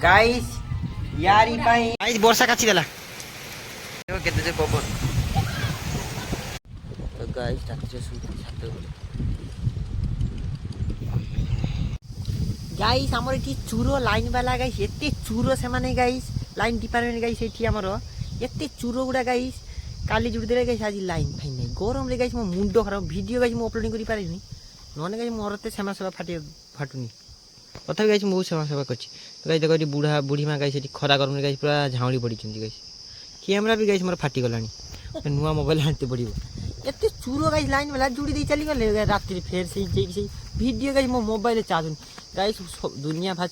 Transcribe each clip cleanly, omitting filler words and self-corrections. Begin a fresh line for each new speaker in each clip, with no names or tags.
Guys यार guys वर्षा काची देला देखो केते जे पवन तो गाइस टाके छात गाइस हमर एठी चूरो लाइन वाला गाइस एते चूरो से माने गाइस लाइन डिपार्टमेंट गाइस एठी हमर एते चूरो गुडा गाइस काली जुडी देले गाइस आज लाइन फाइन नै गरम रे गाइस मो मुंडो खराब वीडियो गाइस मो अपलोडिंग करि पारिनी नने गाइस मोरते सेमा सेवा फाटुनी कथा गाइस मो सेवा सेवा करछि तो गाइस देखो बुढ़ा बुढ़ी मा गाइस एठी खरा गरम गाइस पूरा झाउली पड़ी छथि गाइस कैमरा भी गाइस मोर फाटी गलानी नुआ मोबाइल हांते पड़िबो एते चूरो गाइस लाइन वाला जुडी दे चली गले रात्रि फेर से वीडियो गाइस मो मोबाइल चार्ज गाइस दुनिया भात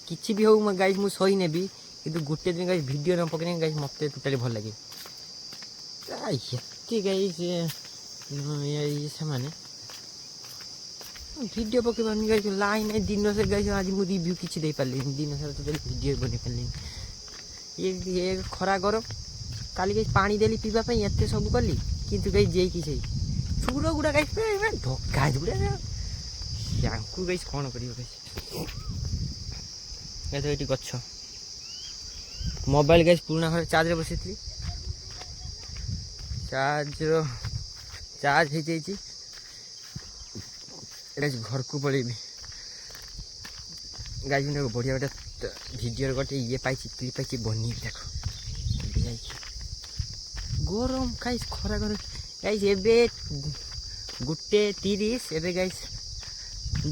किछि भी हो गाइस मु सही नेबी किंतु गुटे दिन गाइस वीडियो न पकने गाइस मते टोटली भल लागे एते गाइस ये से माने वीडियो पकेबानी गाइस लाइन ए दिन से गाइस आज मु रिव्यू किछि दे पारली दिन से टोटली वीडियो बने पारली ये खरा गरम काली गाइस पानी देली पीबा पई एते सब करली किंतु गाइस जेई कि सही चूरो गुडा गाइस धक्का जुडा यांकु गाइस कोन करियो गाइस ए तो एटी गच्छ मोबाइल गाइस पुराना घर चार्ज रे बसितली चार्ज हे जाई गाइस घर को पळेबी गाइस ने बढ़िया बेटा वीडियो गोटे ये पाइछि क्लिप पाइछि बनी देखो गरम गाइस खरा गरम गाइस एबे गुटे 30 एबे गाइस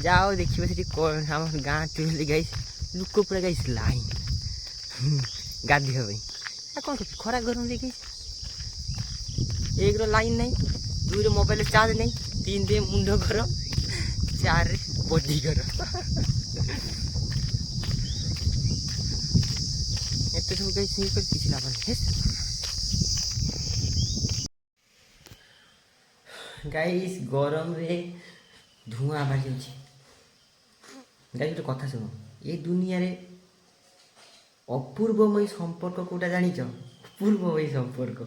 जाओ देखिबे सेठी हमर गां टुली गाइस लुको पूरा गाइस लाइन गादी हबे आ कोन खरा गरम रे गाइस एक रो लाइन नहीं दुई रो मोबाइल चार्ज नहीं तीन दे मुंडो गरम चार बॉडी गरम एते सब गाइस नहीं कर किछि लाभ नहीं गाइस गरम रे धुआं बाहर जाउछि गाइस तो कथा सुनो ए दुनिया रे अपूर्वमय संपर्क कोटा जानिछ अपूर्वमय संपर्क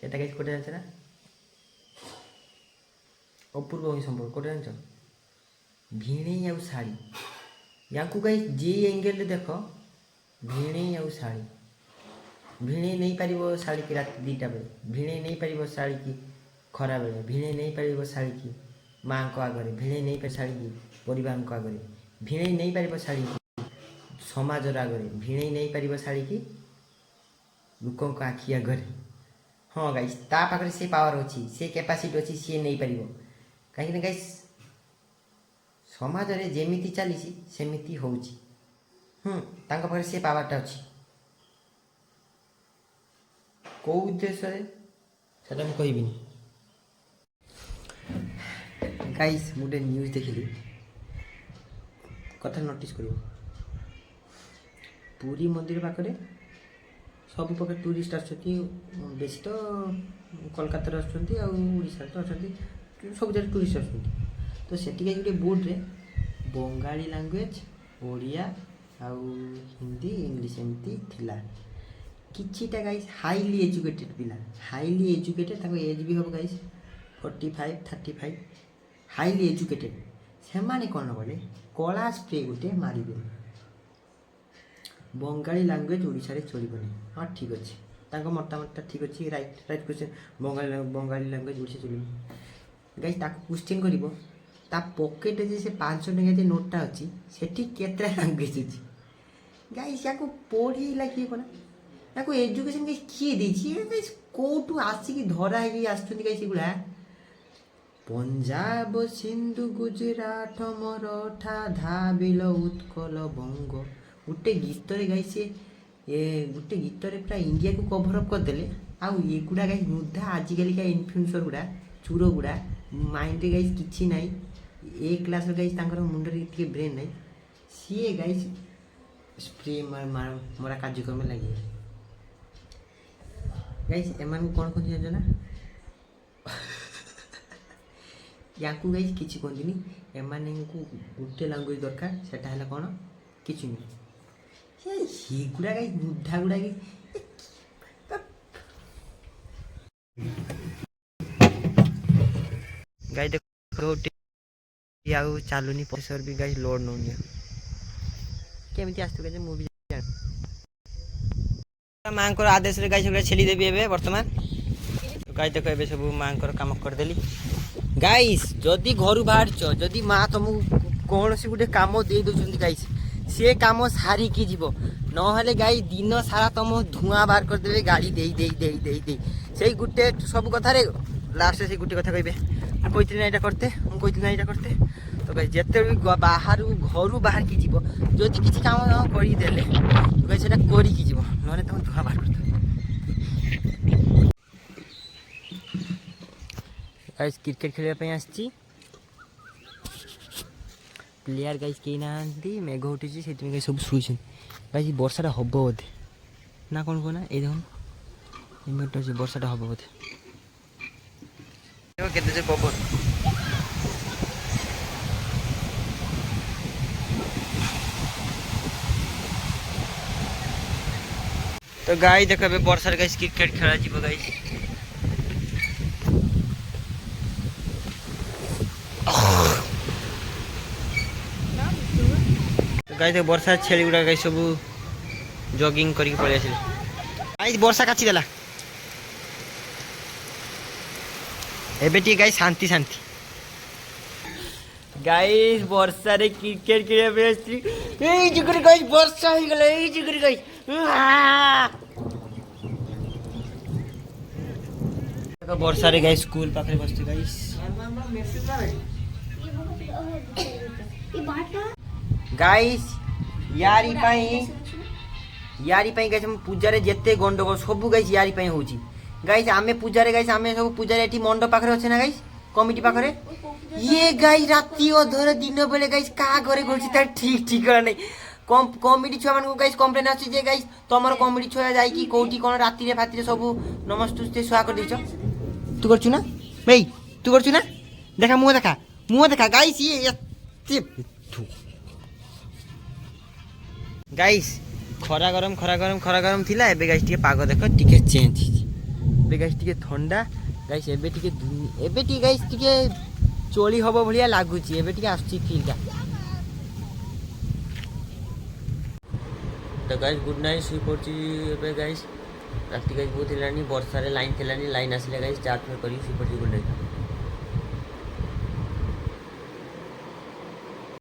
এটা গাইস কোটা জানছ না अपूर्वमय संपर्क कोटा जानिछ ভিণে ଆଉ ଶାଢ଼ୀ याकू गाइस जे एंगल रे देखो ভিণে ଆଉ ଶାଢ଼ୀ ভিণে नहीं पारिबो ଶାଢ଼ी की रात 2टा बेले ভিণे नहीं पारिबो ଶାଢ଼ी की खरा बेले ଭିଣେ नहीं पारिबो ଶାଢ଼ी की मां को आगरे ভিণে नहीं पार ଶାଢ଼ी की परिवार को आगरे ଭିଣେ नहीं पारिबो ଶାଢ଼ी की समाज र आगरे ଭିଣେ नहीं पारिबो ଶାଢ଼ी की लोकों को आखि आगरे हाँ गाइस ता पाखरे से पावर अछि से कैपेसिटी अछि से नहीं पारिबो काहे गाइस समाज रे जेमिति चलीछि सेमिति होउछि तांका पाखरे से पावरटा अछि को उद्देश्य रे सेटा हम कहिबिनी गाइस मुडे न्यूज़ देखिली कथा नोटिस करियो पूरी मंदिर पाखरे सब प्रकार टूरिस्ट आछथि बेसी तो कोलकाता आछथि आ उड़ीसा तो आछथि सब जगह टूरिस्ट आछथि तो सेठी गाइस गोटे बोर्ड रे बंगाली लैंग्वेज ओडिया आ हिंदी इंग्लिश एमती थिला किछिटा गाइस हाईली एजुकेटेड पिला हाईली एजुकेटेड ताको एज भी हो गाइस 45 35 हाईली एजुकेटेड से माने कोन बोले कला स्प्रे गोटे मारिबे बंगाली लैंग्वेज ओडिसा रे चलिबनी हां ठीक अछि ताको मतामत ठीक अछि right question Bengali language Odisha चलिबनी गाइस ताको क्वेश्चन करिवो ता पॉकेट जे से 500 टका जे नोटटा अछि सेठी केतरा लैंग्वेज अछि गाइस याको पढी लागी कोना याको एजुकेशन गाइस की देछि गाइस कोटू आसी की धरा है आछथि गाइस गुला पंजाब सिंधु गुजरात मराठा धाबिल उत्कल बंग गोटे गीत रे गाइस ये गोटे गीत रे पूरा इंडिया को कवर अप कर देले आउ ये गुडा गाइस मुद्दा आज काली का इन्फ्लुएंसर गुडा चूरो गुडा माइंड रे गाइस किछि नाही ए क्लास रे गाइस तांकर मुंड रे के ब्रेन नाही सीए गाइस स्प्रे मार मोरा कार्यक्रम में लागि गाइस एमान कोन कोन जाना याकू गाइस किछि कोंदिनी एमाने को गुटे लैंग्वेज दरकार सेटा हला कोन किछि नै ये गुडा गाइस मुद्दा गुडा गाइस देखो याउ चालुनी प्रोसेसर भी गाइस लोड नोनिया କେମିତି ଆସିଥିବ ଯେ ମୁଁ ବି ଜାଣି ମାଆଙ୍କର ଆଦେଶରେ ଗାଈ ସବୁ ଛେଲି ଦେବି ଏବେ ବର୍ତ୍ତମାନ। ଗାଈ ଦେଖ ଏବେ ସବୁ ମାଆଙ୍କର କାମ କରିଦେଲି। ଗାଇସ୍ ଯଦି ଘରୁ ବାହାରିଛ, ଯଦି ମା ତମକୁ କୌଣସି ଗୋଟେ କାମ ଦେଇ ଦେଉଛନ୍ତି ଗାଇସ୍, ସେ କାମ ସାରିକି ଯିବ, ନହେଲେ ଗାଈ ଦିନ ସାରା ତମ ଧୂଆଁ ବାହାର କରିଦେବେ ଗାଡ଼ି ଦେଇ ଦେଇ ଦେଇ ଦେଇ ଦେଇ। ସେଇ ଗୋଟେ ସବୁ କଥାରେ ଲାଷ୍ଟରେ ସେଇ ଗୋଟେ କଥା କହିବେ, ମୁଁ କହିଥିଲି ନା ଏଇଟା କରତେ, ମୁଁ କହିଥିଲି ନା ଏଇଟା କରତେ। ତ ଗାଈ ଯେତେବେଳେ ବି ବାହାରୁ ଘରୁ ବାହାରିକି ଯିବ, ଯଦି କିଛି କାମ କରିଦେଲେ ଗାଈ ସେଟା କରିକି ଯିବ, ନହେଲେ ତମ ଧୂଆଁ ବାହାର କରିଦେବେ। ଗାଇସ୍ କ୍ରିକେଟ ଖେଳିବା ପାଇଁ ଆସିଛି। ପ୍ଲେୟାର ଗାଇସ୍ କେହି ନାହାନ୍ତି, ମେଘ ଉଠିଛି ସେଥିପାଇଁ ଗାଈ ସବୁ ଶୋଇଛନ୍ତି। ଗାଇସ୍ ବର୍ଷାଟା ହବ ବୋଧେ ନା କ'ଣ କୁହ ନା, ଏଇ ଦେଖୁନ ଏମିତି ଅଛି, ବର୍ଷାଟା ହବ ବୋଧେ। କେତେ ଯେ ପବନ। ତ ଗାଈ ଦେଖ ଏବେ ବର୍ଷାରେ ଗାଇସ୍ କ୍ରିକେଟ ଖେଳାଯିବ ଗାଇସ୍। ଗାଈ ଦେଖ ବର୍ଷା ଛେଳି ଗୁଡ଼ା ଗାଈ ସବୁ ଜଗିଂ କରିକି ପଳେଇ ଆସିଲେ। ଗାଈ ବର୍ଷା କାଚିଦେଲା, ଏବେ ଟିକେ ଗାଈ ଶାନ୍ତି ଶାନ୍ତି। ଗାଇସ୍ ବର୍ଷାରେ କ୍ରିକେଟ ଖେଳିବା ପାଇଁ ଆସିଛି। ଏଇ ଯୁଗରେ ଗାଇସ୍ ବର୍ଷା ହେଇଗଲା, ଏଇ ଯୁଗରେ ଗାଇସ୍ ବର୍ଷାରେ ଗାଈ ସ୍କୁଲ ପାଖରେ ବସିଛି ଗାଇସ୍। ଗାଇସ୍ ୟାରି ପାଇଁ ଗାଇସ୍ ଆମ ପୂଜାରେ ଯେତେ ଗଣ୍ଡଗୋଳ ସବୁ ଗାଇସ୍ ୟାରି ପାଇଁ ହଉଛି। ଗାଇସ୍ ଆମେ ପୂଜାରେ ଗାଇସ୍ ଆମେ ସବୁ ପୂଜାରେ ଏଠି ମଣ୍ଡପ ପାଖରେ ଅଛେ ନା ଗାଇସ୍, କମିଟି ପାଖରେ। ଇଏ ଗାଈ ରାତି ଅଧରେ ଦିନ ବେଳେ ଗାଇସ୍ କାହା ଘରେ ଘୁରୁଛି ତାର ଠିକ୍ ଠିକଣା ନାହିଁ। କମିଟି ଛୁଆ ମାନଙ୍କୁ ଗାଇସ୍ କମ୍ପ୍ଲେନ୍ ଆସୁଛି ଯେ ଗାଇସ୍ ତମର କମିଟି ଛୁଆ ଯାଇକି କୋଉଠି କ'ଣ ରାତିରେ ଫାତିରେ ସବୁ ନମସ୍ତେ ଶୁଆ କରିଦେଇଛ। ତୁ କରୁଛୁ ନା ଭାଇ, ତୁ କରୁଛୁ ନା? ଦେଖା ମୁହଁ ଦେଖା, ମୁହଁ ଦେଖା ଗାଇସ୍। ଇଏ ଏତେ ଗାଇସ୍ ଖରା ଗରମ ଥିଲା, ଏବେ ଗାଇସ୍ ଟିକେ ପାଗ ଦେଖ ଟିକେ ଚେଞ୍ଜ ହେଇଛି। ଏବେ ଗାଇସ୍ ଟିକେ ଥଣ୍ଡା ଗାଇସ୍, ଏବେ ଟିକେ ଗାଇସ୍ ଟିକେ ଚୋଳି ହବ ଭଳିଆ ଲାଗୁଛି, ଏବେ ଟିକେ ଆସୁଛି ଫିଲ୍ଟା। ତ ଗାଇସ୍ ଗୁଡ୍ ନାଇଟ୍, ଶୋଇ ପଡ଼ୁଛି ଏବେ ଗାଇସ୍। ରାତି ଗାଇସ୍ ବହୁତ ହେଲାଣି, ବର୍ଷାରେ ଲାଇନ୍ ଥିଲାନି, ଲାଇନ୍ ଆସିଲେ ଗାଇସ୍ ଚାର୍ଜ କରିକି ଶୋଇ ପଡ଼ୁଛି। Good night.